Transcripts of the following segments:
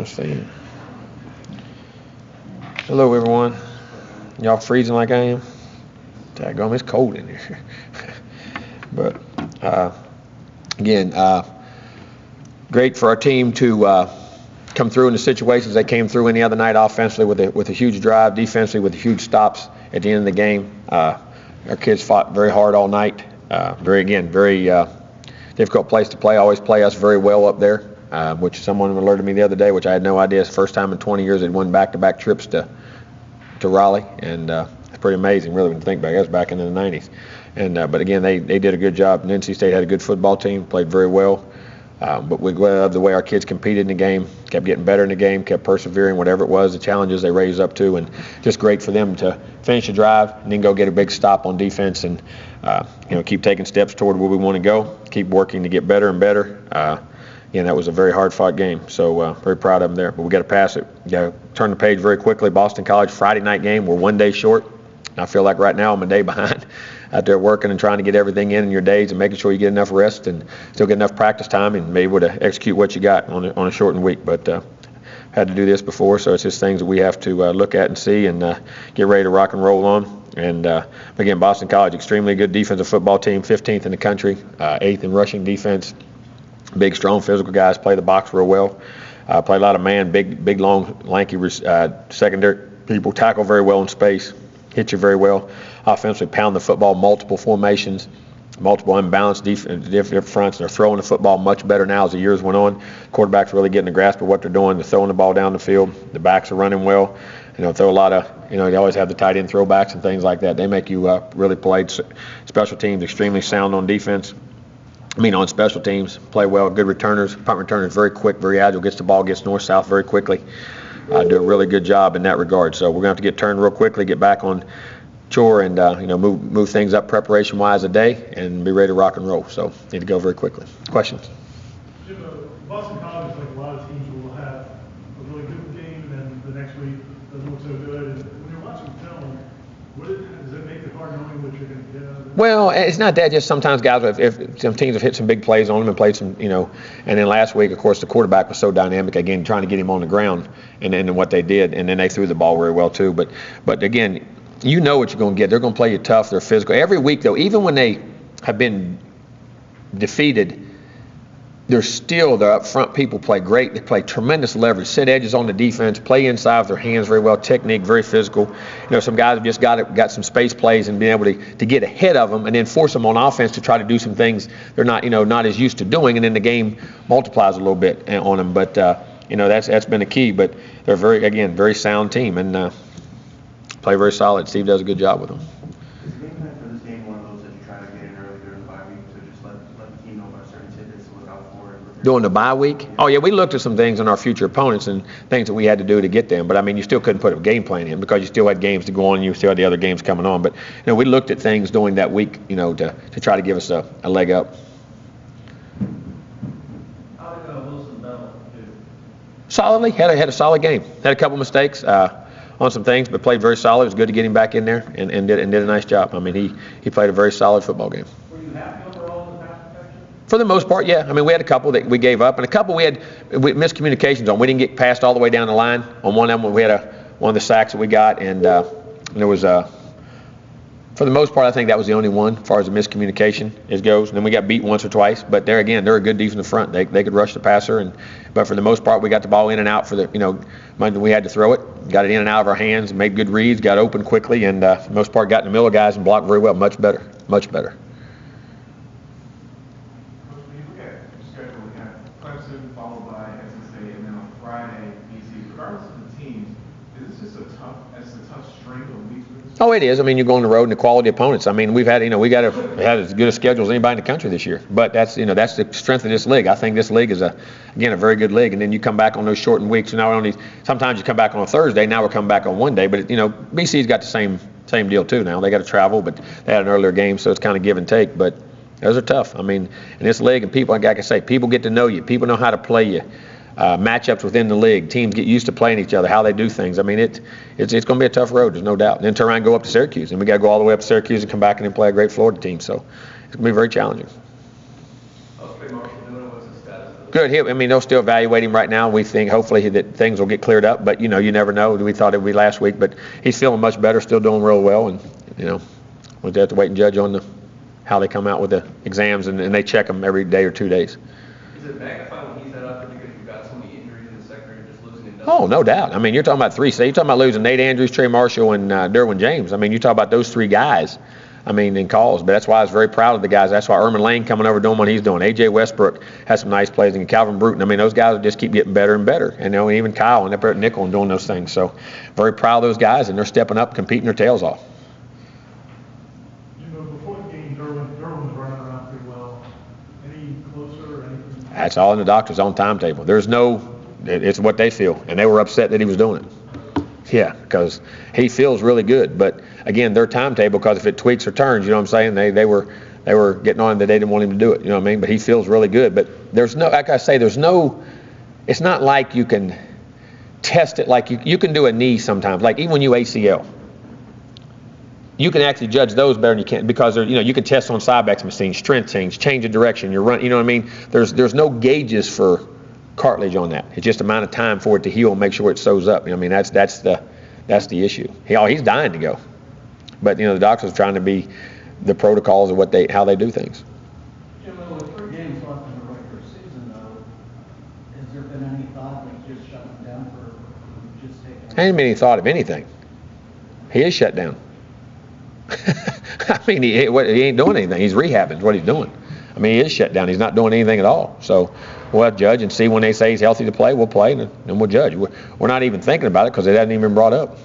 understand. Hello, everyone. Y'all freezing like I am? Daggone, it's cold in here. But again, great for our team to come through in the situations they came through in the other night, offensively with a huge drive, defensively with huge stops at the end of the game. Our kids fought very hard all night. Very difficult place to play. Always play us very well up there, which someone alerted me the other day, which I had no idea. It's the first time in 20 years they'd won back-to-back trips to Raleigh, and it's pretty amazing, really, when you think back. That was back in the 90s. And but again, they did a good job. And NC State had a good football team, played very well. But we love the way our kids competed in the game, kept getting better in the game, kept persevering, whatever it was, the challenges they raised up to, and just great for them to finish a drive and then go get a big stop on defense and keep taking steps toward where we want to go, keep working to get better and better. That was a very hard-fought game, so very proud of them there. But we got to pass it. We got to turn the page very quickly. Boston College Friday night game. We're 1 day short. I feel like right now I'm a day behind out there working and trying to get everything in your days and making sure you get enough rest and still get enough practice time and be able to execute what you got on a shortened week. But had to do this before, so it's just things that we have to look at and see and get ready to rock and roll on. And again, Boston College, extremely good defensive football team, 15th in the country, 8th in rushing defense. Big, strong, physical guys, play the box real well. Play a lot of man, big, long, lanky secondary people, tackle very well in space, hit you very well. Offensively, pound the football, multiple formations, multiple unbalanced different fronts. They're throwing the football much better now as the years went on. Quarterbacks really getting a grasp of what they're doing. They're throwing the ball down the field. The backs are running well. Throw a lot of, they always have the tight end throwbacks and things like that. They make you really play. Special teams, extremely sound on defense. On special teams, play well, good returners. Punt returners, very quick, very agile, gets the ball, gets north-south very quickly. Do a really good job in that regard. So we're going to have to get turned real quickly, get back on chore and, move things up preparation-wise a day and be ready to rock and roll. So need to go very quickly. Questions? Jimbo, Boston College, like a lot of teams, will have a really good game, and then the next week doesn't look so good. And when you're watching film, does it make it hard knowing what you're going to get out of it? Well, it's not that. Just sometimes guys, if some teams have hit some big plays on them and played some, and then last week, of course, the quarterback was so dynamic, again, trying to get him on the ground and what they did, and then they threw the ball very well too. But again, you know what you're going to get. They're going to play you tough. They're physical. Every week, though, even when they have been defeated, their up front people play great. They play tremendous leverage, set edges on the defense, play inside with their hands very well, technique, very physical. Some guys have just got some space plays and been able to get ahead of them and then force them on offense to try to do some things they're not as used to doing, and then the game multiplies a little bit on them. But that's been a key. But they're very sound team and play very solid. Steve does a good job with them. Is the game plan for this game one of those that you try to get in early during the bye week to just let the team know about certain tidbits to look out for? During the bye week? Oh, yeah, we looked at some things on our future opponents and things that we had to do to get them. But, you still couldn't put a game plan in because you still had games to go on and you still had the other games coming on. But, we looked at things during that week, to try to give us a leg up. How did Wilson Bell do? Solidly. Had a solid game. Had a couple mistakes on some things, but played very solid. It was good to get him back in there and did a nice job. He played a very solid football game. Were you happy overall with the pass protection? For the most part, yeah. We had a couple that we gave up, and a couple we had miscommunications on. We didn't get passed all the way down the line. On one of them, we had one of the sacks that we got, and there was for the most part, I think that was the only one as far as the miscommunication goes. And then we got beat once or twice, but they're a good defensive front. They could rush the passer, but for the most part, we got the ball in and out for we had to throw it, got it in and out of our hands, made good reads, got open quickly, and for the most part, got in the middle of guys and blocked very well. Much better. When you look at the schedule, we have Clemson followed by NC State, and then on Friday, BC. Regardless of the teams, is this just a tough string of weeks? Oh, it is. You go on the road and the quality opponents. We've had, had as good a schedule as anybody in the country this year. But that's the strength of this league. I think this league is a very good league. And then you come back on those shortened weeks. Sometimes you come back on a Thursday. Now we're coming back on one day. But BC's got the same deal too. Now they got to travel, but they had an earlier game, so it's kind of give and take. But those are tough. In this league, and people, like I can say, people get to know you. People know how to play you. Matchups within the league, teams get used to playing each other, how they do things. It's going to be a tough road, there's no doubt. And then turn around and go up to Syracuse, and we got to go all the way up to Syracuse and come back and then play a great Florida team. So it's going to be very challenging. How's Trey Marshall doing? What's the status of Good. I mean, they'll still evaluate him right now. We think hopefully that things will get cleared up, but you never know. We thought it would be last week, but he's feeling much better, still doing real well, and we'll have to wait and judge on how they come out with the exams, and they check them every day or 2 days. Is it magnified when he's out there because you've got so many injuries in the sector and just losing industrial? Oh, no doubt. I mean, you're talking about three. So you're talking about losing Nate Andrews, Trey Marshall, and Derwin James. I mean, you talk about those three guys. I mean, in calls. But that's why I was very proud of the guys. That's why Erman Lane coming over doing what he's doing. A.J. Westbrook has some nice plays, and Calvin Bruton. I mean, those guys will just keep getting better and better. And even Kyle and up there at nickel and doing those things. So very proud of those guys, and they're stepping up, competing their tails off. Before the game, Derwin was running around pretty well. Any closer or anything? That's all in the doctor's own timetable. It's what they feel, and they were upset that he was doing it. Yeah, because he feels really good, but again, their timetable, because if it tweaks or turns, you know what I'm saying, they were getting on him that they didn't want him to do it, you know what I mean? But he feels really good. But there's no, like I say, it's not like you can test it like you can do a knee sometimes, like even when you ACL. You can actually judge those better than you can, because you can test on Cybex machines, strength change of direction, you know what I mean? There's no gauges for cartilage on that. It's just amount of time for it to heal and make sure it sews up. I mean, that's the issue. He's dying to go, but the doctors are trying to be the protocols of how they do things. Jimbo, with 3 games left in the regular season, though, has there been any thought like just shutting down for just taking? Ain't been any thought of anything. He is shut down. I mean, he ain't doing anything. He's rehabbing is what he's doing. I mean, he is shut down. He's not doing anything at all. So we'll have to judge and see when they say he's healthy to play, we'll play, and we'll judge. We're not even thinking about it because it hasn't even been brought up.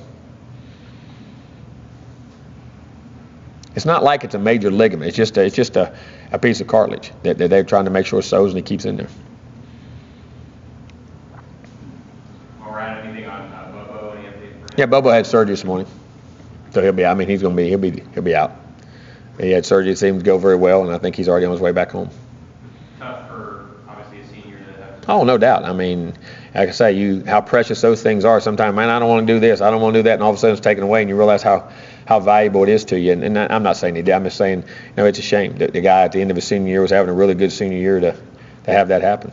It's not like it's a major ligament. It's just a piece of cartilage that they're trying to make sure it sews and it keeps in there. All right, anything on Bobo? Any update for him? Yeah, Bobo had surgery this morning, so he'll be out. He had surgery. It seemed to go very well, and I think he's already on his way back home. Tough for obviously a senior to have to. Oh, no doubt. I mean, like I say, how precious those things are. Sometimes, man, I don't want to do this, I don't want to do that, and all of a sudden it's taken away, and you realize how valuable it is to you. And I'm not saying he did. I'm just saying, it's a shame that the guy at the end of his senior year was having a really good senior year to have that happen.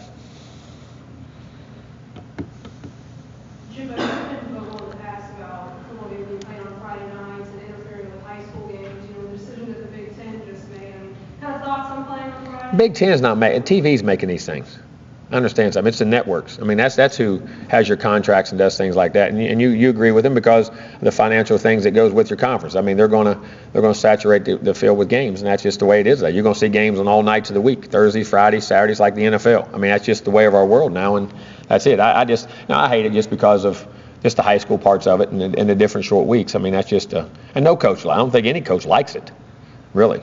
Jimbo, you've been vocal in the past about football games being played on Friday nights and interfering with high school games. The decision that the Big Ten just made. Kind of thoughts on playing on Friday? Big Ten is not making. TV's making these things. I understand something. It's the networks. I mean, that's who has your contracts and does things like that. And you agree with them because of the financial things that goes with your conference. I mean, they're going to saturate the field with games, and that's just the way it is. You're going to see games on all nights of the week, Thursdays, Fridays, Saturdays, like the NFL. I mean, that's just the way of our world now, and that's it. I hate it just because of just the high school parts of it and the different short weeks. I mean, that's just and no coach. I don't think any coach likes it, really.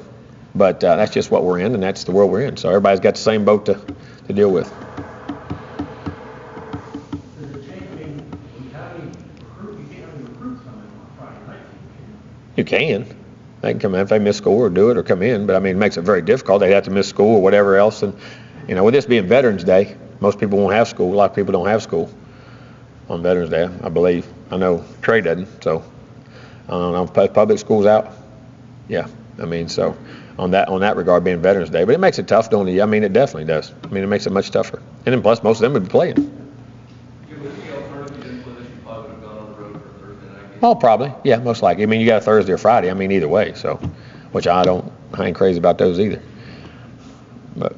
But that's just what we're in, and that's the world we're in. So everybody's got the same boat to deal with. Does it change? I mean, you can't have any recruits come in on Friday night. You can. They can come in if they miss school or do it or come in. But, I mean, it makes it very difficult. They have to miss school or whatever else. And, with this being Veterans Day, most people won't have school. A lot of people don't have school on Veterans Day, I believe. I know Trey doesn't. So, I don't know. Public school's out. Yeah. I mean, so on that regard, being Veterans Day. But it makes it tough, don't it? I mean, it definitely does. I mean, it makes it much tougher. And then plus, most of them would be playing. Oh, probably. Yeah, most likely. I mean, you got a Thursday or Friday. I mean, either way. So, which I ain't crazy about those either. But.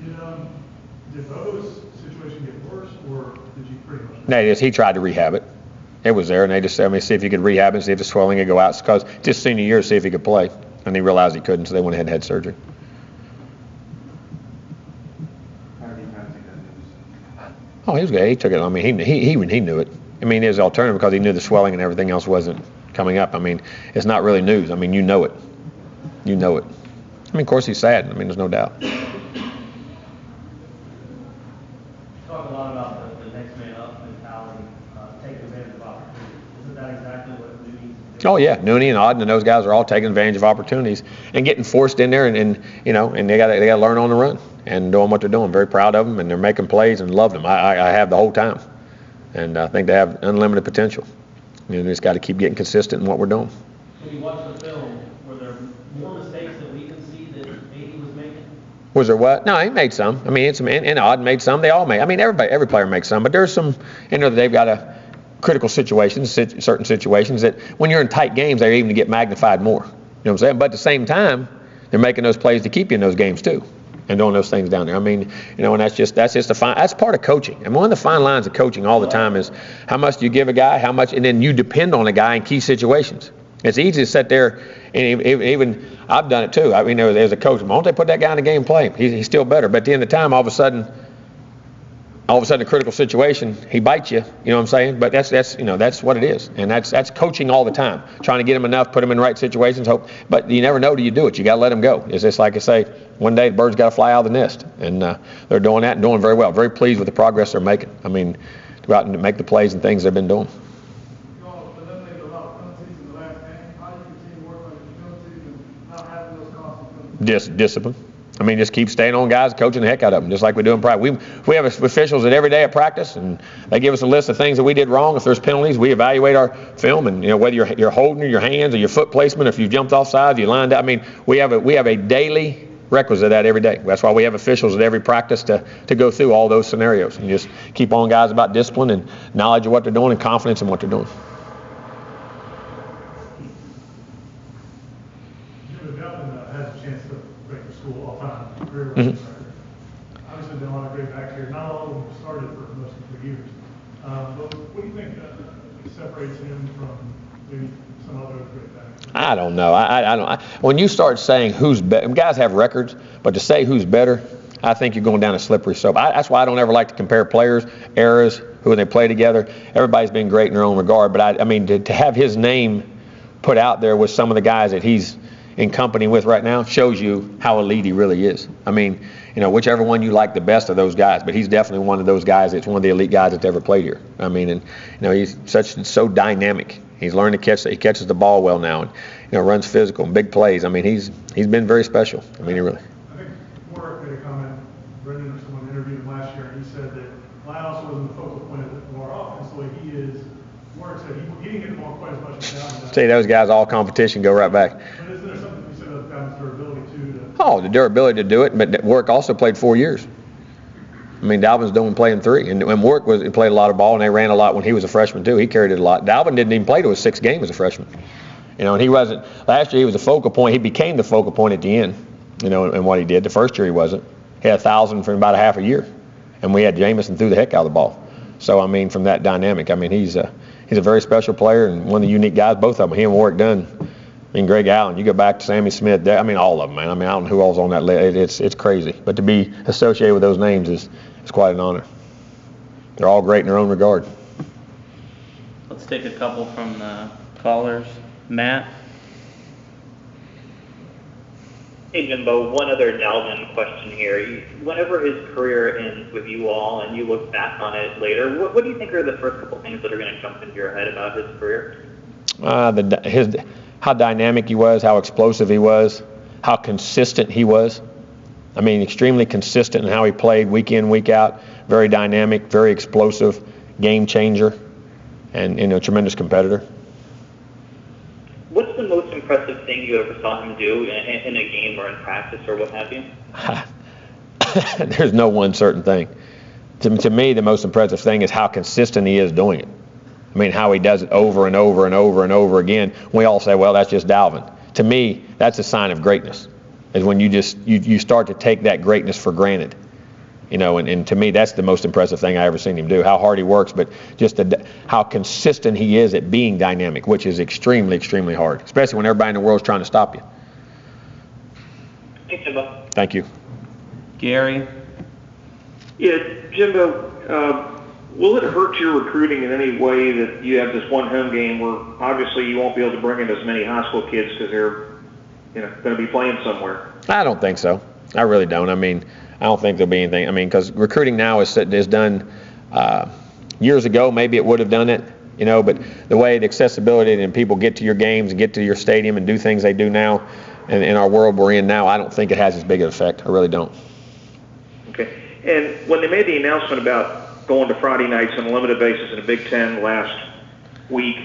Did Bobo's situation get worse, or did you pretty much? No, he tried to rehab it. It was there, and they just said, see if you could rehab it, see if the swelling would go out. Because just senior year, see if he could play. And he realized he couldn't, so they went ahead and had surgery. How did he kind of take that news? Oh, he was good. He took it. I mean, he knew it. I mean, it was alternative because he knew the swelling and everything else wasn't coming up. I mean, it's not really news. I mean, you know it. You know it. I mean, of course, he's sad. I mean, there's no doubt. Talk a lot about the next man up mentality, take advantage of opportunities. Isn't that exactly what we need to do? Oh, yeah. Nooney and Auden and those guys are all taking advantage of opportunities and getting forced in there and they got to learn on the run and doing what they're doing. Very proud of them, and they're making plays and love them. I have the whole time. And I think they have unlimited potential. We just got to keep getting consistent in what we're doing. When you watch the film, were there more mistakes that we can see that 80 was making? Was there what? No, he made some. I mean, and Odd made some. They all made. I mean, every player makes some. But there's some, they've got a critical situations, certain situations that when you're in tight games, they're even to get magnified more. You know what I'm saying? But at the same time, they're making those plays to keep you in those games too, and doing those things down there. I mean, and that's just that's part of coaching. And one of the fine lines of coaching all the time is how much do you give a guy, how much, and then you depend on a guy in key situations. It's easy to sit there, and even I've done it too. I mean, as a coach, why don't they put that guy in the game and play him? He's still better. But at the end of the time, all of a sudden, a critical situation, he bites you. You know what I'm saying? But that's what it is, and that's coaching all the time, trying to get him enough, put him in the right situations. Hope, but you never know till you do it. You got to let him go. It's just like I say, one day the bird's got to fly out of the nest, and they're doing that and doing very well. Very pleased with the progress they're making. I mean, to go out and make the plays and things they've been doing. Discipline. I mean, just keep staying on guys, coaching the heck out of them, just like we do in practice. We have officials that every day at practice, and they give us a list of things that we did wrong. If there's penalties, we evaluate our film, and whether you're holding your hands or your foot placement, if you've jumped off sides, you lined up. I mean, we have a daily requisite of that every day. That's why we have officials at every practice to go through all those scenarios and just keep on guys about discipline and knowledge of what they're doing and confidence in what they're doing. Obviously, been a lot of great backs here. Not all of them started for most of the years. But what do you think separates him from maybe some other great backs? I don't know. I don't. When you start saying who's better, guys have records, but to say who's better, I think you're going down a slippery slope. That's why I don't ever like to compare players, eras, who they play together. Everybody's been great in their own regard, but I mean, to have his name put out there with some of the guys that he's in company with right now shows you how elite he really is. I mean, whichever one you like the best of those guys, but he's definitely one of those guys that's one of the elite guys that's ever played here. I mean, and he's so dynamic. He's learned to catch. He catches the ball well now, and runs physical and big plays. I mean, he's been very special. I mean, he really. I think Warwick made a comment. Brendan or someone interviewed him last year, and he said that Lyles wasn't the focal point of our offense, the way he is. Warwick said he didn't get the ball quite as much as Dalvin. See, those guys all competition go right back. But isn't there something you said about Dalvin's durability too? Oh, the durability to do it, but Warwick also played 4 years. I mean, Dalvin's doing playing 3, and Warwick he played a lot of ball, and they ran a lot when he was a freshman too. He carried it a lot. Dalvin didn't even play to his 6th game as a freshman. And he wasn't. Last year he was a focal point. He became the focal point at the end. And what he did. The first year he wasn't. He had 1,000 for about a half a year, and we had Jamison threw the heck out of the ball. So I mean, from that dynamic, I mean, he's a very special player and one of the unique guys. Both of them, he and Warwick Dunn. I mean, Greg Allen, you go back to Sammy Smith, I mean, all of them, man. I mean, I don't know who else on that list. It's crazy. But to be associated with those names is quite an honor. They're all great in their own regard. Let's take a couple from the callers. Matt? Hey, Jimbo, one other Dalvin question here. Whenever his career ends with you all and you look back on it later, what do you think are the first couple things that are going to jump into your head about his career? How dynamic he was, how explosive he was, how consistent he was. I mean, extremely consistent in how he played week in, week out. Very dynamic, very explosive, game changer, and a tremendous competitor. What's the most impressive thing you ever saw him do in a game or in practice or what have you? There's no one certain thing. To me, the most impressive thing is how consistent he is doing it. I mean, how he does it over and over and over and over again. We all say, well, that's just Dalvin. To me, that's a sign of greatness, is when you start to take that greatness for granted. And to me, that's the most impressive thing I ever seen him do. How hard he works, but just how consistent he is at being dynamic, which is extremely, extremely hard, especially when everybody in the world is trying to stop you. Thanks, Jimbo. Thank you. Gary? Yeah, Jimbo, will it hurt your recruiting in any way that you have this one home game where obviously you won't be able to bring in as many high school kids because they're going to be playing somewhere? I don't think so. I really don't. I mean, I don't think there'll be anything. I mean, because recruiting now is done years ago. Maybe it would have done it, but the way the accessibility and people get to your games and get to your stadium and do things they do now and in our world we're in now, I don't think it has as big an effect. I really don't. Okay. And when they made the announcement about going to Friday nights on a limited basis in the Big Ten last week,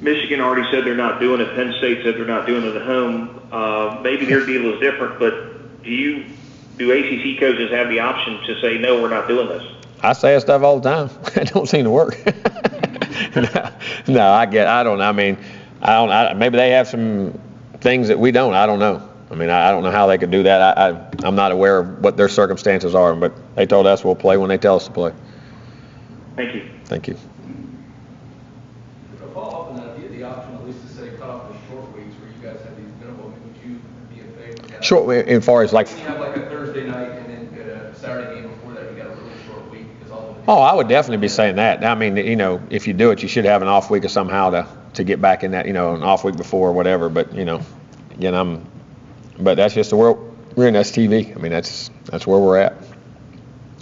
Michigan already said they're not doing it. Penn State said they're not doing it at home. Maybe their deal is different, but do you do ACC coaches have the option to say, no, we're not doing this? I say that stuff all the time. It don't seem to work. No, I don't. I mean, maybe they have some things that we don't. I don't know. I mean, I don't know how they could do that. I'm not aware of what their circumstances are, but they told us we'll play when they tell us to play. Thank you. Thank you. To follow up on that, if you had the option at least to say cut off the short weeks where you guys have these minimal, would you be in favor of that? Short, as far as like. You have like a Thursday night and then get a Saturday game before that, you got a really short week because all of the. Oh, I would definitely be saying that. I mean, you know, if you do it, you should have an off week or somehow to get back in that, you know, an off week before or whatever. But, you know, again, but that's just the world. We're in STV. I mean, that's where we're at.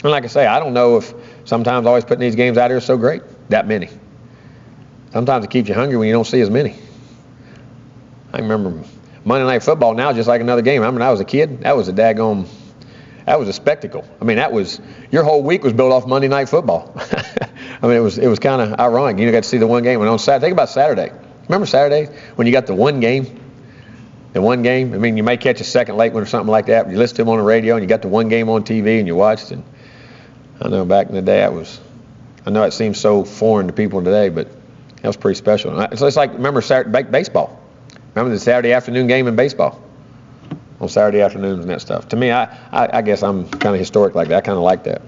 And like I say, I don't know if sometimes always putting these games out here is so great, that many. Sometimes it keeps you hungry when you don't see as many. I remember Monday Night Football now just like another game. I remember when I was a kid, that was a spectacle. I mean, your whole week was built off Monday Night Football. I mean, it was kind of ironic. You got to see the one game. And on Saturday, think about Saturday. Remember Saturday when you got the one game? The one game. I mean, you may catch a second late one or something like that. But you listen to them on the radio, and you got the one game on TV, and you watched. And I know back in the day, I know it seems so foreign to people today, but that was pretty special. It's just like, remember baseball. Remember the Saturday afternoon game in baseball? On Saturday afternoons and that stuff. To me, I guess I'm kind of historic like that. I kind of like that.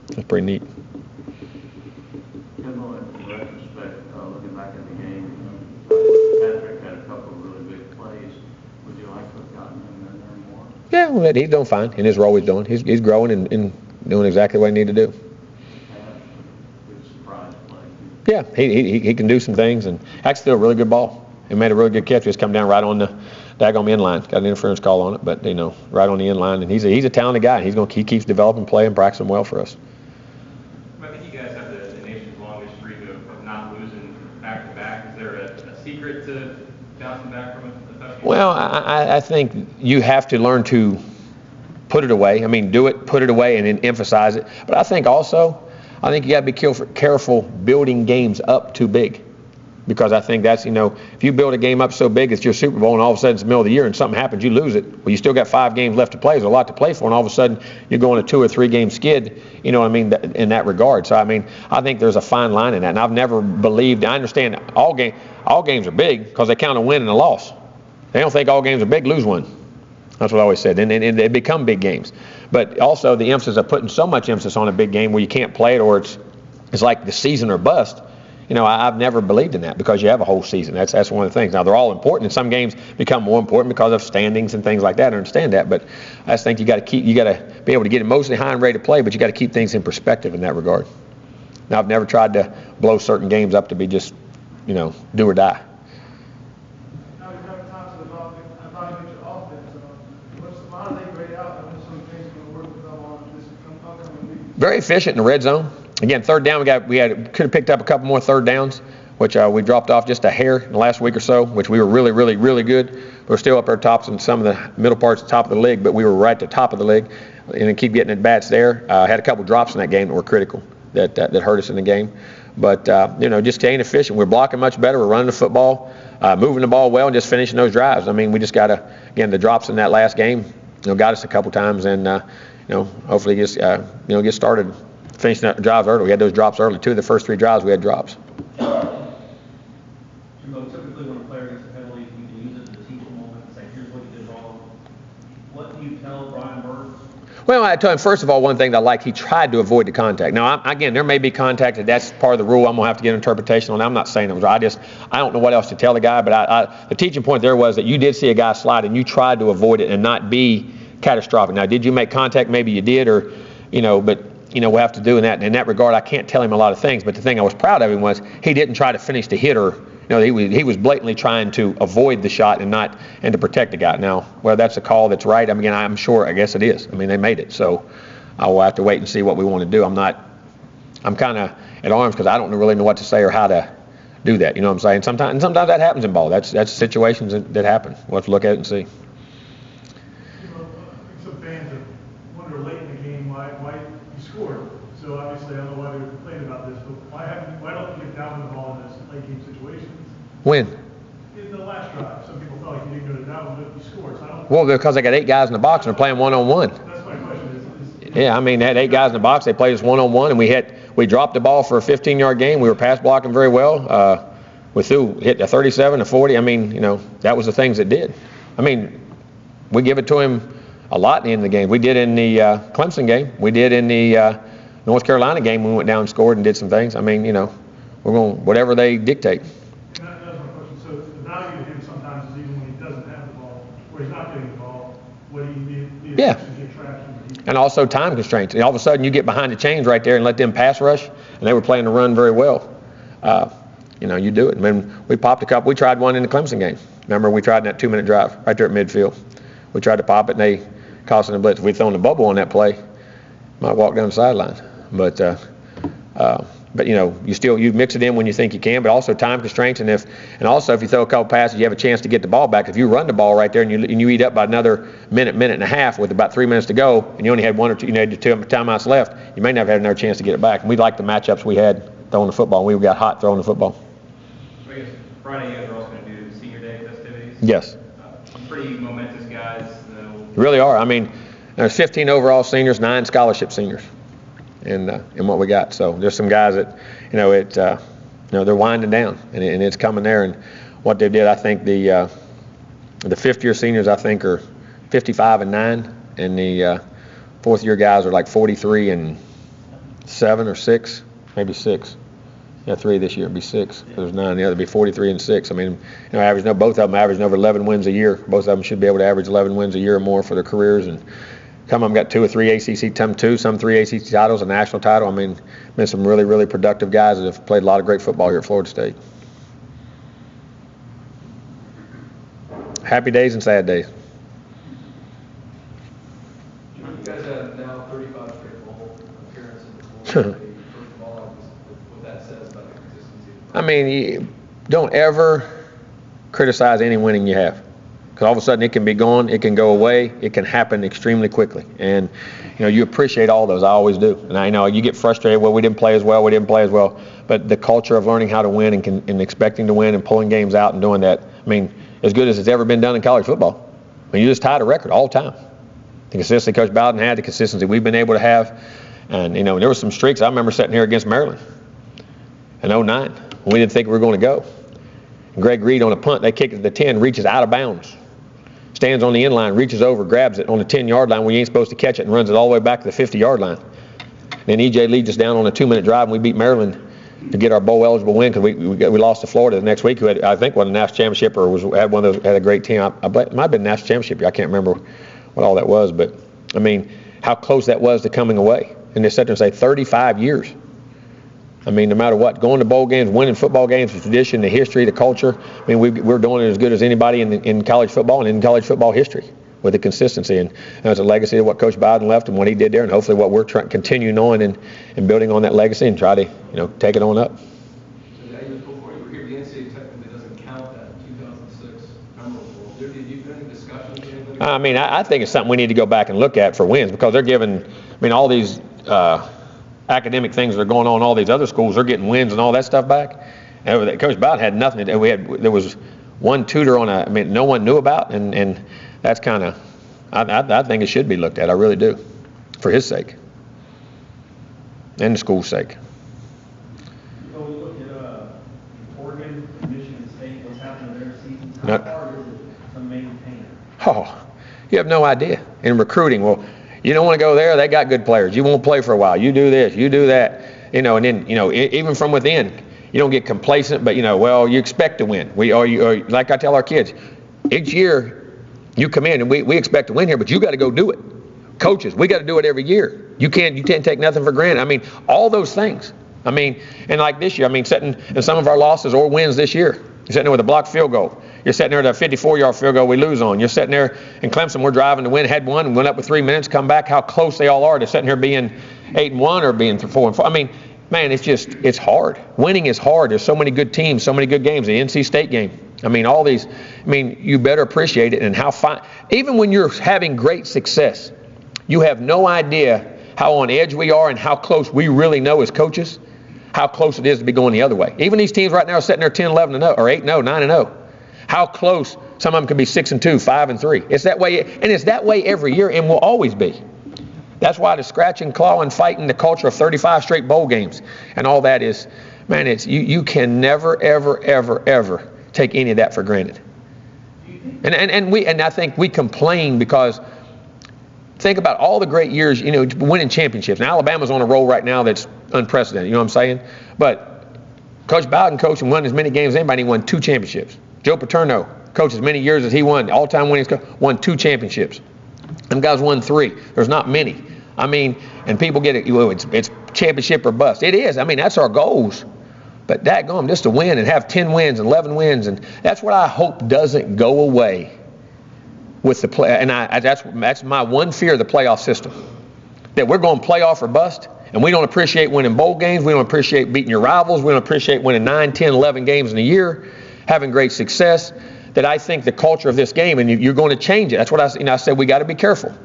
It's pretty neat. Jimbo, in retrospect, looking back at the game, Patrick had a couple of really big plays. Would you like to have gotten him in there more? Yeah, well, he's doing fine in his role he's doing. He's growing and doing exactly what he needed to do. Good surprise play. Yeah, he can do some things and actually threw a really good ball. He made a really good catch. Just come down right on the daggone end line. Got an interference call on it, but you know, right on the end line. And he's a talented guy. He keeps developing play and practicing well for us. I think you guys have the nation's longest streak of not losing back to back. Is there a secret to bouncing back from a tough game? Well, I think you have to learn to put it away. I mean, do it, put it away, and then emphasize it. But I think you got to be careful building games up too big. Because I think that's, you know, if you build a game up so big, it's your Super Bowl, and all of a sudden it's the middle of the year and something happens, you lose it. Well, you still got 5 games left to play. There's a lot to play for, and all of a sudden you're going a 2 or 3 game skid, you know what I mean, in that regard. So, I mean, I think there's a fine line in that. And I've never believed, I understand all games are big because they count a win and a loss. They don't think all games are big, lose one. That's what I always said. And they become big games. But also the emphasis of putting so much emphasis on a big game where you can't play it or it's like the season or bust. You know, I've never believed in that because you have a whole season. That's one of the things. Now, they're all important, and some games become more important because of standings and things like that. I understand that, but I just think you got to be able to get emotionally high and ready to play, but you got to keep things in perspective in that regard. Now, I've never tried to blow certain games up to be just, you know, do or die. Now we've got time to evaluate your offense. A lot of they grade out, and some things going to work with them on this upcoming week. Very efficient in the red zone. Again, third down, we could have picked up a couple more third downs, which we dropped off just a hair in the last week or so, which we were really, really, really good. We're still up our tops in some of the middle parts of the top of the league, but we were right at the top of the league, and then keep getting at bats there. Had a couple drops in that game that were critical that hurt us in the game. But, you know, just staying efficient. We're blocking much better. We're running the football, moving the ball well, and just finishing those drives. I mean, we just got to, again, the drops in that last game, you know, got us a couple times, and, you know, hopefully just, you know, get started. Finishing up drives early. We had those drops early. 2 of the first 3 drives we had drops. Jimbo, typically when a player gets a penalty, you can use it to teach a moment and say, here's what you did wrong. What do you tell Brian Burns? Well, I told him, first of all, one thing that I like, he tried to avoid the contact. Now, again, there may be contact, that's part of the rule. I'm going to have to get interpretation on that. I'm not saying it was right. I don't know what else to tell the guy, but the teaching point there was that you did see a guy slide and you tried to avoid it and not be catastrophic. Now, did you make contact? Maybe you did, or, you know, but you know, we'll have to do in that regard. I can't tell him a lot of things, but the thing I was proud of him was he didn't try to finish the hit, or, you know, he was blatantly trying to avoid the shot and to protect the guy. Now, whether that's a call that's right, I mean, I'm sure, I guess it is. I mean, they made it, so I will have to wait and see what we want to do. I'm kind of at arms because I don't really know what to say or how to do that. You know what I'm saying? Sometimes that happens in ball. That's situations that happen. We'll have to look at it and see. You know, I think some fans wonder late in the game why you scored. So obviously, I don't know why they're complaining about this, but why don't you get down the ball in those late game situations? When? In the last drive, some people felt like you didn't go to down, but you scored. So I don't. Well, because they got 8 guys in the box and they're playing one-on-one. That's my question. Yeah, I mean, they had 8 guys in the box. They played us one-on-one, and we dropped the ball for a 15-yard gain. We were pass blocking very well. We hit a 37, a 40. I mean, you know, that was the things that did. I mean, we give it to him a lot in the end of the game. We did in the Clemson game. We did in the North Carolina game. We went down and scored and did some things. I mean, you know, we're going whatever they dictate. And that was my question. So the value to him sometimes is even when he doesn't have the ball, or he's not getting the ball, what do you need? Yeah. And also time constraints. And all of a sudden you get behind the chains right there and let them pass rush, and they were playing the run very well. You know, you do it. I mean, we popped a couple. We tried one in the Clemson game. Remember, we tried in that 2-minute drive right there at midfield. We tried to pop it, and they cost us a blitz. If we'd thrown the bubble on that play, might walk down the sideline. But you know, you mix it in when you think you can, but also time constraints. And also if you throw a couple passes, you have a chance to get the ball back. If you run the ball right there and you eat up by another minute and a half with about 3 minutes to go, and you only had 1 or 2, you had 2 timeouts left, you may never have another chance to get it back. And we liked the matchups we had throwing the football. We got hot throwing the football. So I guess Friday you guys are also going to do Senior Day festivities. Yes. Some pretty momentous guys. Really are. I mean, there's 15 overall seniors, 9 scholarship seniors. In what we got. So there's some guys that, you know, they're winding down, and it's coming there. And what they did, I think the 5th-year seniors, I think, are 55-9, and the 4th-year guys are like 43-7 or 6, maybe 6. Yeah, 3 this year, it'd be 6. There's 9. The other would be 43-6. I mean, you know, both of them averaging over 11 wins a year. Both of them should be able to average 11 wins a year or more for their careers. And some of them got 2 or 3 ACC, some 3 ACC titles, a national title. I mean, been some really, really productive guys that have played a lot of great football here at Florida State. Happy days and sad days. You guys have now 35 straight bowl appearances in the Florida State. First of all, what that says about the consistency. I mean, you don't ever criticize any winning you have. Because all of a sudden it can be gone, it can go away, it can happen extremely quickly. And, you know, you appreciate all those. I always do. And I know you get frustrated, well, we didn't play as well. But the culture of learning how to win and expecting to win and pulling games out and doing that, I mean, as good as it's ever been done in college football. I mean, you just tied a record all the time. The consistency Coach Bowden had, the consistency we've been able to have. And, you know, there were some streaks. I remember sitting here against Maryland in 09 when we didn't think we were going to go. And Greg Reed on a punt, they kick it to the 10, reaches out of bounds. Stands on the end line, reaches over, grabs it on the 10-yard line where you ain't supposed to catch it, and runs it all the way back to the 50-yard line. Then EJ leads us down on a 2-minute drive, and we beat Maryland to get our bowl-eligible win because we lost to Florida the next week, who had, I think, won a national championship or had a great team. It might have been a national championship. I can't remember what all that was, but I mean, how close that was to coming away. And they sat there and say 35 years. I mean, no matter what, going to bowl games, winning football games, the tradition, the history, the culture. I mean, we're doing it as good as anybody in college football and in college football history with the consistency. And it's a legacy of what Coach Bowden left and what he did there, and hopefully what we're continuing on and building on that legacy and try to, you know, take it on up. So before you were here, the NCAA technically doesn't count that 2006 Memorial Bowl. Did you have any discussions? I mean, I think it's something we need to go back and look at for wins because they're giving, I mean, all these academic things that are going on in all these other schools, they're getting wins and all that stuff back. And Coach Bowden had nothing to do. There was one tutor no one knew about, and that's kind of, I think it should be looked at. I really do, for his sake and the school's sake. So we look at Oregon, Michigan State, what's happening to their seasons. How Not, hard is it to maintain? Oh, you have no idea. In recruiting, well, you don't want to go there. They got good players. You won't play for a while. You do this, you do that, you know. And then, you know, even from within, you don't get complacent. But you know, well, you expect to win. Or like I tell our kids, each year you come in and we expect to win here, but you got to go do it. Coaches, we got to do it every year. You can't take nothing for granted. I mean, all those things. I mean, and like this year, I mean, sitting in some of our losses or wins this year, you're sitting there with a blocked field goal. You're sitting there with a 54-yard field goal we lose on. You're sitting there in Clemson, we're driving to win, had one, and went up with 3 minutes, come back, how close they all are to sitting here being 8-1 or being 4-4. I mean, man, it's hard. Winning is hard. There's so many good teams, so many good games. The NC State game. I mean, all these, I mean, you better appreciate it and how fine. Even when you're having great success, you have no idea how on edge we are and how close we really know as coaches, how close it is to be going the other way. Even these teams right now are sitting there 10-11-0 or 8-0, 9-0. How close some of them could be 6-2, 5-3. It's that way, and it's that way every year and will always be. That's why the scratch and claw and fighting, the culture of 35 straight bowl games and all that is, man, it's you can never, ever, ever, ever take any of that for granted. And I think we complain because think about all the great years, you know, winning championships. Now Alabama's on a roll right now that's unprecedented, you know what I'm saying? But Coach Bowden coached and won as many games as anybody. He won 2 championships. Joe Paterno coached as many years as he won, all-time winnings, won 2 championships. Them guys won 3. There's not many. I mean, and people get it, well, it's championship or bust. It is. I mean, that's our goals. But dadgum, just to win and have 10 wins and 11 wins, and that's what I hope doesn't go away with the play. And that's my one fear of the playoff system, that we're going playoff or bust, and we don't appreciate winning bowl games. We don't appreciate beating your rivals. We don't appreciate winning 9, 10, 11 games in a year, having great success. That I think the culture of this game, and you're going to change it. That's what I said. We got to be careful.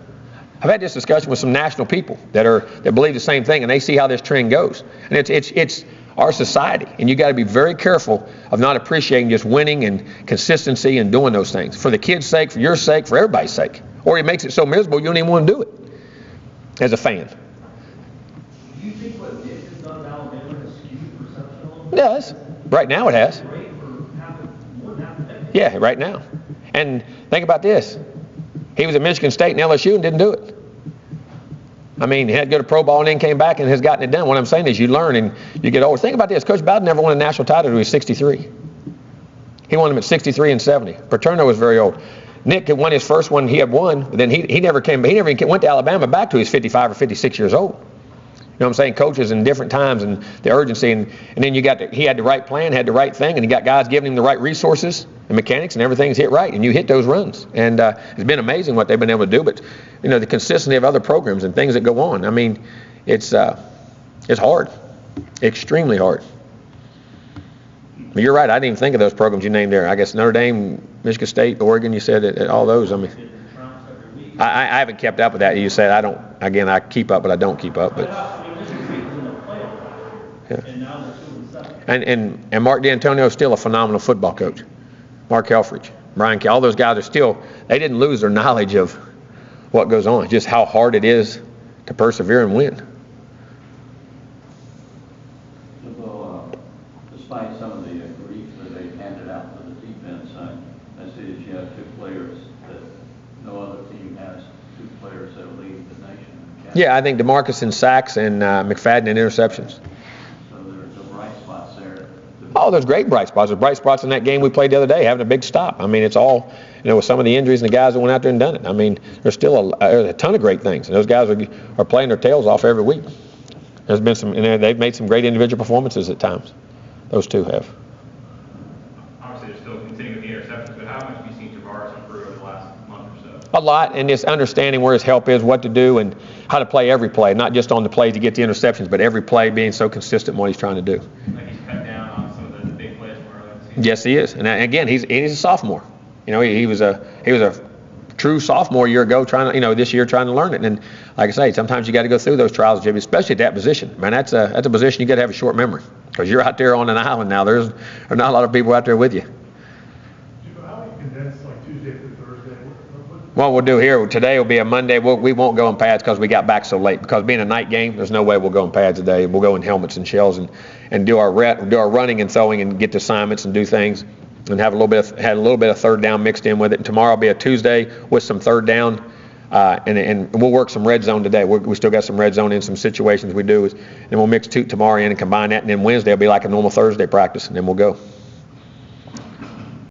I've had this discussion with some national people that believe the same thing, and they see how this trend goes. And it's our society, and you got to be very careful of not appreciating just winning and consistency and doing those things for the kids' sake, for your sake, for everybody's sake. Or it makes it so miserable you don't even want to do it as a fan. Do you think what Nick has done in Alabama has skewed perception a little bit? It does. Right now it has. Great for more than half a decade. Yeah, right now. And think about this. He was at Michigan State and LSU and didn't do it. I mean, he had to go to pro ball and then came back and has gotten it done. What I'm saying is you learn and you get older. Think about this. Coach Bowden never won a national title until he was 63. He won them at 63 and 70. Paterno was very old. Nick had won his first one. He had won. But then he never went to Alabama back to his 55 or 56 years old. You know what I'm saying? Coaches in different times and the urgency. And then he had the right plan, had the right thing, and he got guys giving him the right resources and mechanics, and everything's hit right. And you hit those runs. And it's been amazing what they've been able to do. But, you know, the consistency of other programs and things that go on. I mean, it's hard. Extremely hard. But you're right. I didn't even think of those programs you named there. I guess Notre Dame, Michigan State, Oregon, you said all those. I mean, I haven't kept up with that. You said I don't. Again, I keep up, but I don't keep up. But yeah. And Mark D'Antonio is still a phenomenal football coach. Mark Helfrich, Brian Kelly, all those guys are still. They didn't lose their knowledge of what goes on. Just how hard it is to persevere and win. Despite some of the grief that they've handed out to the defense, I see that you have 2 players that no other team has, 2 players that will lead the nation. Yeah, I think DeMarcus in sacks and McFadden in interceptions. So there's a bright spots there. Oh, there's great bright spots. There's bright spots in that game we played the other day, having a big stop. I mean, it's all, you know, with some of the injuries and the guys that went out there and done it. I mean, there's still a ton of great things, and those guys are playing their tails off every week. There's been some, and they've made some great individual performances at times. Those 2 have. Obviously, they're still continuing with the interceptions, but how much have you seen Tavares improve over the last month or so? A lot, and just understanding where his help is, what to do, and how to play every play, not just on the plays to get the interceptions, but every play being so consistent in what he's trying to do. Like he's cut down on some of the big plays from earlier in the season? Yes, he is. And again, he's a sophomore. You know, he was a true sophomore a year ago, this year trying to learn it. And like I say, sometimes you got to go through those trials, Jimmy, especially at that position. Man, that's a position you got to have a short memory because you're out there on an island now. There's not a lot of people out there with you. How do you condense like Tuesday through Thursday? What we'll do here today will be a Monday. We won't go in pads because we got back so late. Because being a night game, there's no way we'll go in pads today. We'll go in helmets and shells and do our running and throwing and get the assignments and do things. And had a little bit of third down mixed in with it. And tomorrow will be a Tuesday with some third down, and we'll work some red zone today. We still got some red zone in some situations we do, and we'll mix tomorrow in and combine that. And then Wednesday will be like a normal Thursday practice, and then we'll go.